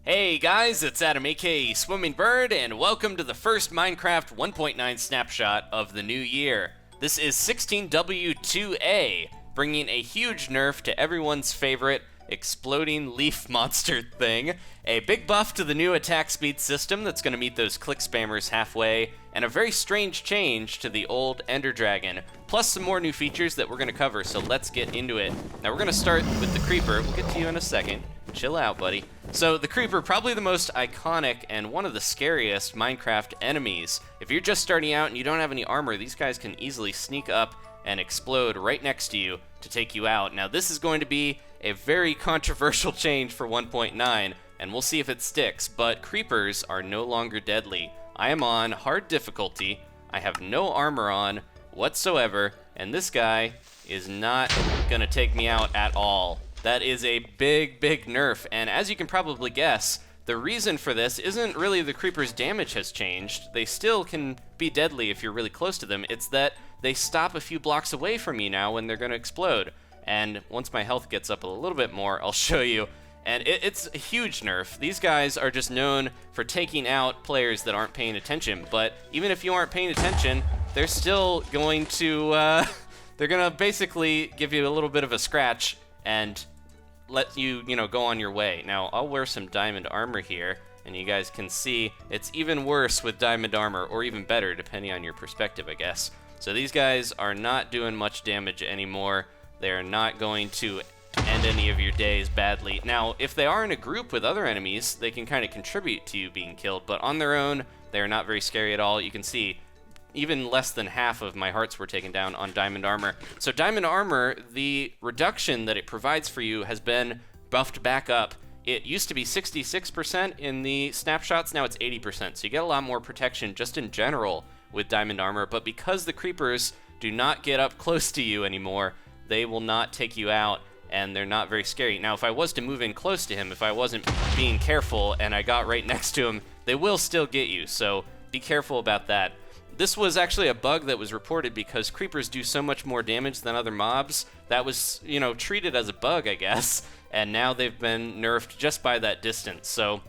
Hey guys, it's Adam aka Swimming Bird, and welcome to the first Minecraft 1.9 Snapshot of the new year. This is 16W2A, bringing a huge nerf to everyone's favorite exploding leaf monster thing, a big buff to the new attack speed system that's going to meet those click spammers halfway, and a very strange change to the old Ender Dragon, plus some more new features that we're going to cover, so let's get into it. Now we're going to start with the Creeper. We'll get to you in a second. Chill out, buddy. So the Creeper, probably the most iconic and one of the scariest Minecraft enemies. If you're just starting out and you don't have any armor, these guys can easily sneak up and explode right next to you to take you out. Now this is going to be a very controversial change for 1.9, and we'll see if it sticks, but Creepers are no longer deadly. I am on hard difficulty, I have no armor on whatsoever, and this guy is not gonna take me out at all. That is a big nerf, and as you can probably guess, the reason for this isn't really the Creeper's damage has changed. They still can be deadly if you're really close to them. It's that they stop a few blocks away from you now when they're going to explode. And once my health gets up a little bit more, I'll show you. And it's a huge nerf. These guys are just known for taking out players that aren't paying attention. But even if you aren't paying attention, they're still going to, they're going to basically give you a little bit of a scratch and let you, go on your way. Now, I'll wear some diamond armor here, and you guys can see it's even worse with diamond armor, or even better, depending on your perspective, I guess. So these guys are not doing much damage anymore. They're not going to end any of your days badly. Now, if they are in a group with other enemies, they can kind of contribute to you being killed, but on their own, they're not very scary at all. You can see even less than half of my hearts were taken down on diamond armor. So diamond armor, the reduction that it provides for you has been buffed back up. It used to be 66% in the snapshots, now it's 80%. So you get a lot more protection just in general with diamond armor, but because the Creepers do not get up close to you anymore, they will not take you out, and they're not very scary. Now, if I was to move in close to him, if I wasn't being careful and I got right next to him, they will still get you, so be careful about that. This was actually a bug that was reported because Creepers do so much more damage than other mobs. That was, treated as a bug, I guess, and now they've been nerfed just by that distance. So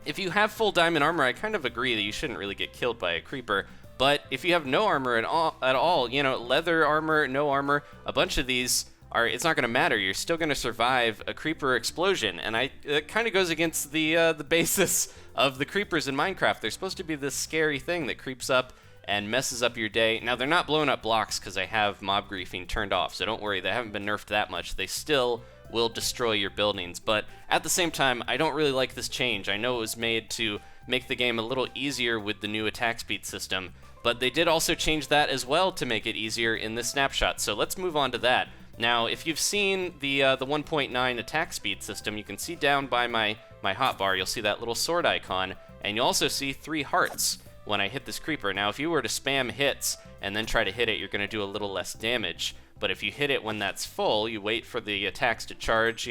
if you have full diamond armor, I kind of agree that you shouldn't really get killed by a Creeper. But if you have no armor at all, leather armor, no armor, a bunch of these it's not going to matter. You're still going to survive a Creeper explosion, and it kind of goes against the basis of the Creepers in Minecraft. They're supposed to be this scary thing that creeps up and messes up your day. Now, they're not blowing up blocks because I have mob griefing turned off, so don't worry, they haven't been nerfed that much. They still will destroy your buildings, but at the same time, I don't really like this change. I know it was made to make the game a little easier with the new attack speed system, but they did also change that as well to make it easier in this snapshot, so let's move on to that. Now, if you've seen the 1.9 attack speed system, you can see down by my hotbar, you'll see that little sword icon, and you'll also see 3 hearts when I hit this Creeper. Now, if you were to spam hits and then try to hit it, you're going to do a little less damage. But if you hit it when that's full, you wait for the attacks to charge,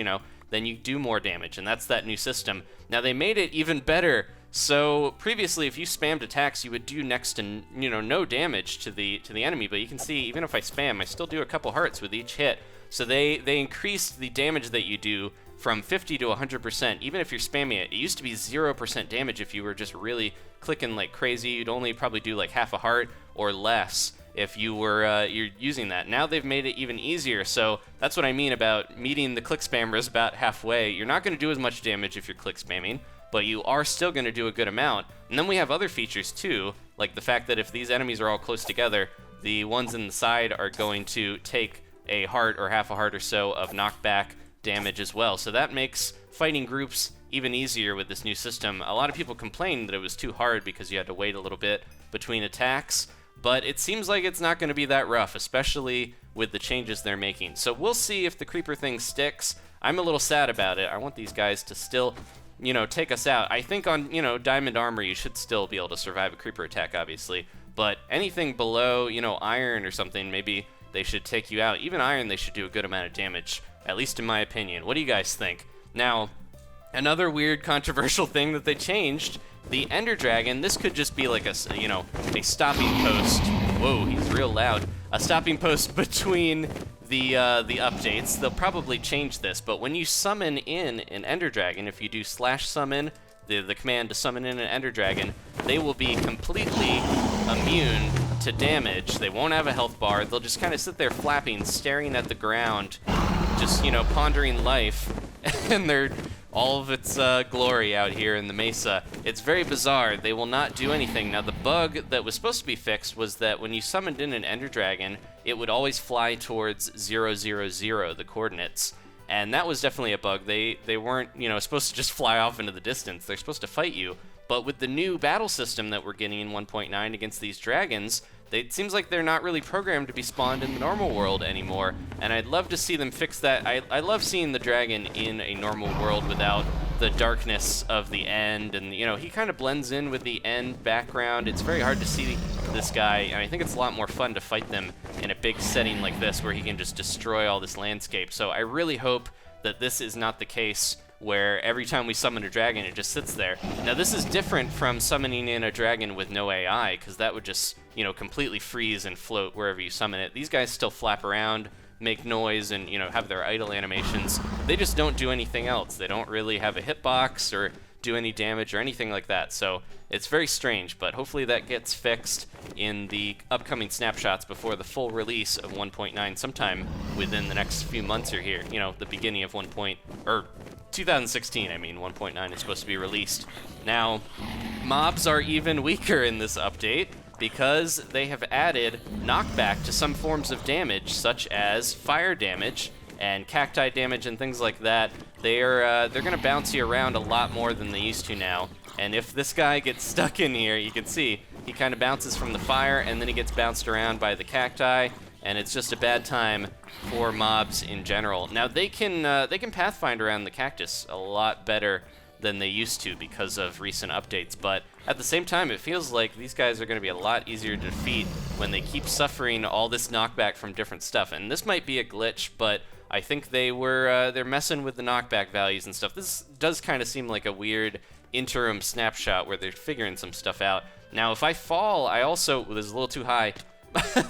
then you do more damage, and that's that new system. Now, they made it even better. So previously, if you spammed attacks, you would do next to no damage to the enemy. But you can see, even if I spam, I still do a couple hearts with each hit. So they increased the damage that you do from 50 to 100%, even if you're spamming it. It used to be 0% damage if you were just really clicking like crazy. You'd only probably do like half a heart or less if you were you're using that. Now they've made it even easier, so that's what I mean about meeting the click spammers about halfway. You're not going to do as much damage if you're click spamming, but you are still going to do a good amount. And then we have other features too, like the fact that if these enemies are all close together, the ones in the side are going to take a heart or half a heart or so of knockback damage as well. So that makes fighting groups even easier with this new system. A lot of people complained that it was too hard because you had to wait a little bit between attacks, but it seems like it's not going to be that rough, especially with the changes they're making. So we'll see if the Creeper thing sticks. I'm a little sad about it. I want these guys to still, take us out. I think on, diamond armor, you should still be able to survive a Creeper attack, obviously, but anything below, iron or something, maybe they should take you out. Even iron, they should do a good amount of damage, at least in my opinion. What do you guys think? Now, another weird controversial thing that they changed, the Ender Dragon, this could just be like a stopping post. Whoa, he's real loud. A stopping post between the updates. They'll probably change this, but when you summon in an Ender Dragon, if you do /summon the command to summon in an Ender Dragon, they will be completely immune to damage. They won't have a health bar. They'll just kind of sit there flapping, staring at the ground, just, you know, pondering life, and they're all of its glory out here in the mesa. It's very bizarre. They will not do anything. Now, the bug that was supposed to be fixed was that when you summoned in an Ender Dragon, it would always fly towards 0, 0, 0, the coordinates. And that was definitely a bug. They weren't, you know, supposed to just fly off into the distance. They're supposed to fight you. But with the new battle system that we're getting in 1.9 against these dragons, it seems like they're not really programmed to be spawned in the normal world anymore, and I'd love to see them fix that. I love seeing the dragon in a normal world without the darkness of the end, and, you know, he kind of blends in with the end background. It's very hard to see this guy, and I think it's a lot more fun to fight them in a big setting like this where he can just destroy all this landscape. So I really hope that this is not the case where every time we summon a dragon, it just sits there. Now, this is different from summoning in a dragon with no AI, because that would just, you know, completely freeze and float wherever you summon it. These guys still flap around, make noise, and, you know, have their idle animations. They just don't do anything else. They don't really have a hitbox or do any damage or anything like that. So it's very strange, but hopefully that gets fixed in the upcoming snapshots before the full release of 1.9 sometime within the next few months or here. You know, the beginning of 2016, I mean, 1.9 is supposed to be released. Now, mobs are even weaker in this update because they have added knockback to some forms of damage, such as fire damage and cacti damage and things like that. They're going to bounce you around a lot more than they used to now. And if this guy gets stuck in here, you can see he kind of bounces from the fire, and then he gets bounced around by the cacti, and it's just a bad time for mobs in general. Now, they can pathfind around the cactus a lot better than they used to because of recent updates, but at the same time, it feels like these guys are going to be a lot easier to defeat when they keep suffering all this knockback from different stuff. And this might be a glitch, but I think they're messing with the knockback values and stuff. This does kind of seem like a weird interim snapshot where they're figuring some stuff out. Now, if I fall, I also, this is a little too high.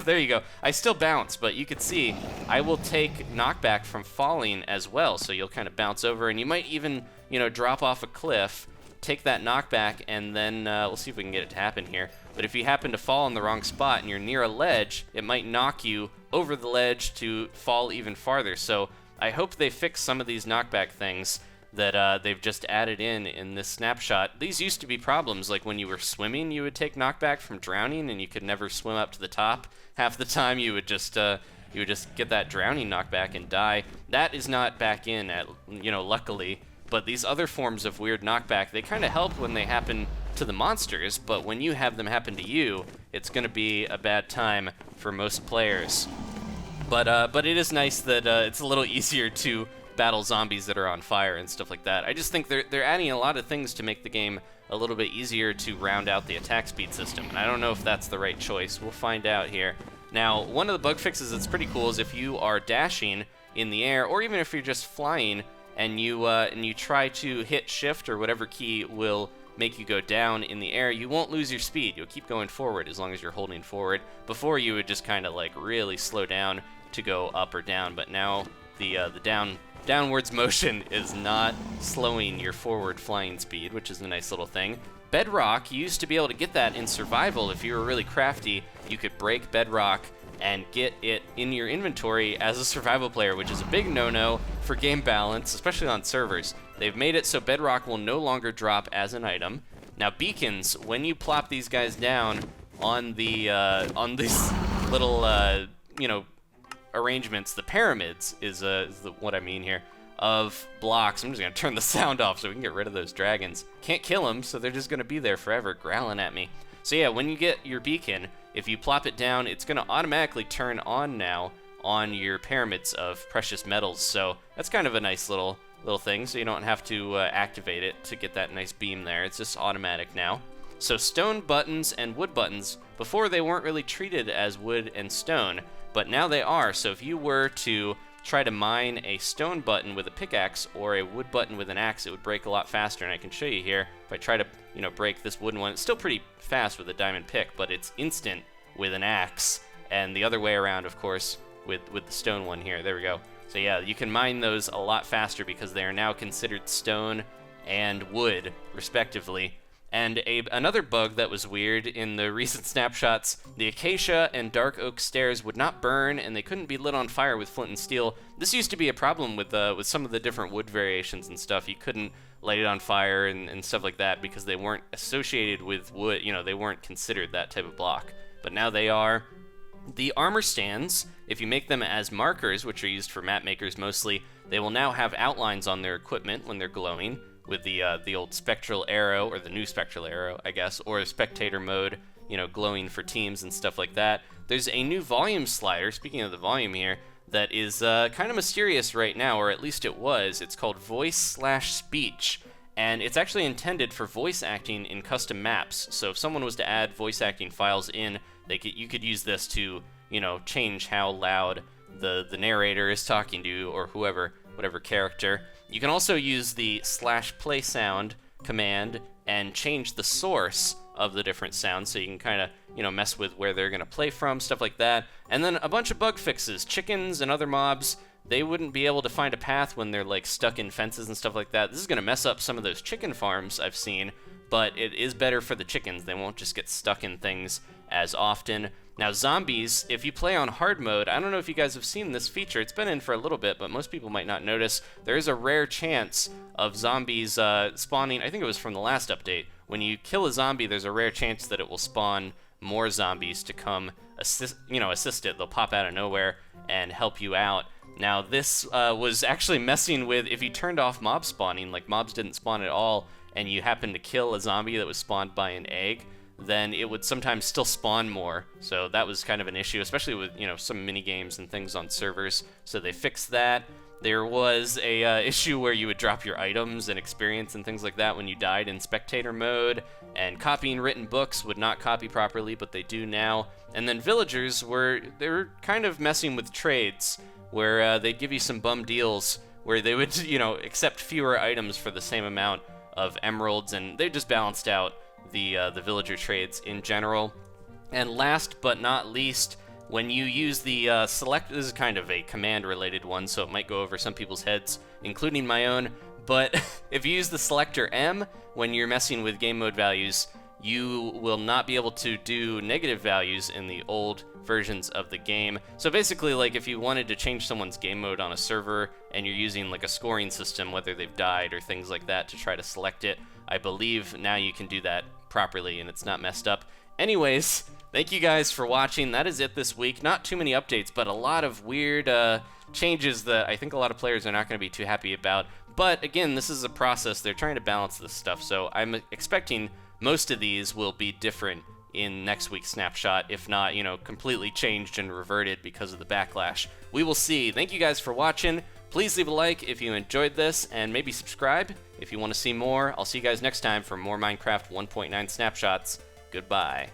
There you go. I still bounce, but you can see I will take knockback from falling as well. So you'll kind of bounce over, and you might even, you know, drop off a cliff, take that knockback, and then we'll see if we can get it to happen here. But if you happen to fall in the wrong spot and you're near a ledge, it might knock you over the ledge to fall even farther. So I hope they fix some of these knockback things that they've just added in this snapshot. These used to be problems, like when you were swimming, you would take knockback from drowning, and you could never swim up to the top. Half the time, you would just get that drowning knockback and die. That is not back in, luckily. But these other forms of weird knockback, they kind of help when they happen to the monsters, but when you have them happen to you, it's going to be a bad time for most players. But it is nice that it's a little easier to battle zombies that are on fire and stuff like that. I just think they're adding a lot of things to make the game a little bit easier to round out the attack speed system, and I don't know if that's the right choice. We'll find out here. Now, one of the bug fixes that's pretty cool is if you are dashing in the air, or even if you're just flying, and you try to hit shift or whatever key will make you go down in the air, you won't lose your speed. You'll keep going forward as long as you're holding forward. Before, you would just kind of like really slow down to go up or down, but now the downwards motion is not slowing your forward flying speed, which is a nice little thing. Bedrock, you used to be able to get that in survival. If you were really crafty, you could break bedrock and get it in your inventory as a survival player, which is a big no-no for game balance, especially on servers. They've made it so bedrock will no longer drop as an item. Now, beacons, when you plop these guys down on these little arrangements, the pyramids is what I mean here, of blocks. I'm just gonna turn the sound off so we can get rid of those dragons. Can't kill them, so they're just gonna be there forever growling at me. So yeah, when you get your beacon, if you plop it down, it's gonna automatically turn on now on your pyramids of precious metals. So that's kind of a nice little thing, so you don't have to activate it to get that nice beam there. It's just automatic now. So stone buttons and wood buttons, before they weren't really treated as wood and stone, but now they are. So if you were to try to mine a stone button with a pickaxe or a wood button with an axe, it would break a lot faster, and I can show you here. If I try to, break this wooden one, it's still pretty fast with a diamond pick, but it's instant with an axe, and the other way around, of course, with the stone one here. There we go. So yeah, you can mine those a lot faster because they are now considered stone and wood, respectively. And another bug that was weird in the recent snapshots, the acacia and dark oak stairs would not burn, and they couldn't be lit on fire with flint and steel. This used to be a problem with some of the different wood variations and stuff. You couldn't light it on fire and stuff like that because they weren't associated with wood. You know, they weren't considered that type of block. But now they are. The armor stands, if you make them as markers, which are used for map makers mostly, they will now have outlines on their equipment when they're glowing, with the old spectral arrow, or the new spectral arrow, I guess, or spectator mode, you know, glowing for teams and stuff like that. There's a new volume slider, speaking of the volume here, that is kind of mysterious right now, or at least it was. It's called voice/speech, and it's actually intended for voice acting in custom maps. So if someone was to add voice acting files in, you could use this to, you know, change how loud the narrator is talking to you, or whatever character. You can also use the /play sound command and change the source of the different sounds, so you can kind of, you know, mess with where they're going to play from, stuff like that. And then a bunch of bug fixes. Chickens and other mobs, they wouldn't be able to find a path when they're like stuck in fences and stuff like that. This is going to mess up some of those chicken farms I've seen, but it is better for the chickens. They won't just get stuck in things as often. Now, zombies, if you play on hard mode, I don't know if you guys have seen this feature. It's been in for a little bit, but most people might not notice. There is a rare chance of zombies spawning. I think it was from the last update. When you kill a zombie, there's a rare chance that it will spawn more zombies to come assist it. They'll pop out of nowhere and help you out. Now, this was actually messing with, if you turned off mob spawning, like mobs didn't spawn at all, and you happened to kill a zombie that was spawned by an egg, then it would sometimes still spawn more. So that was kind of an issue, especially with, you know, some mini games and things on servers. So they fixed that. There was a issue where you would drop your items and experience and things like that when you died in spectator mode, and copying written books would not copy properly, but they do now. And then villagers were kind of messing with trades, where they'd give you some bum deals where they would, you know, accept fewer items for the same amount of emeralds, and they just balanced out the villager trades in general. And last but not least, when you use the select, this is kind of a command related one, so it might go over some people's heads, including my own, but if you use the selector M when you're messing with game mode values, you will not be able to do negative values in the old versions of the game. So basically, like, if you wanted to change someone's game mode on a server and you're using like a scoring system, whether they've died or things like that, to try to select it, I believe now you can do that properly and it's not messed up. Anyways, thank you guys for watching. That is it this week. Not too many updates, but a lot of weird changes that I think a lot of players are not going to be too happy about. But again, this is a process. They're trying to balance this stuff, so I'm expecting most of these will be different in next week's snapshot, if not, you know, completely changed and reverted because of the backlash. We will see. Thank you guys for watching. Please leave a like if you enjoyed this, and maybe subscribe if you want to see more. I'll see you guys next time for more Minecraft 1.9 snapshots. Goodbye.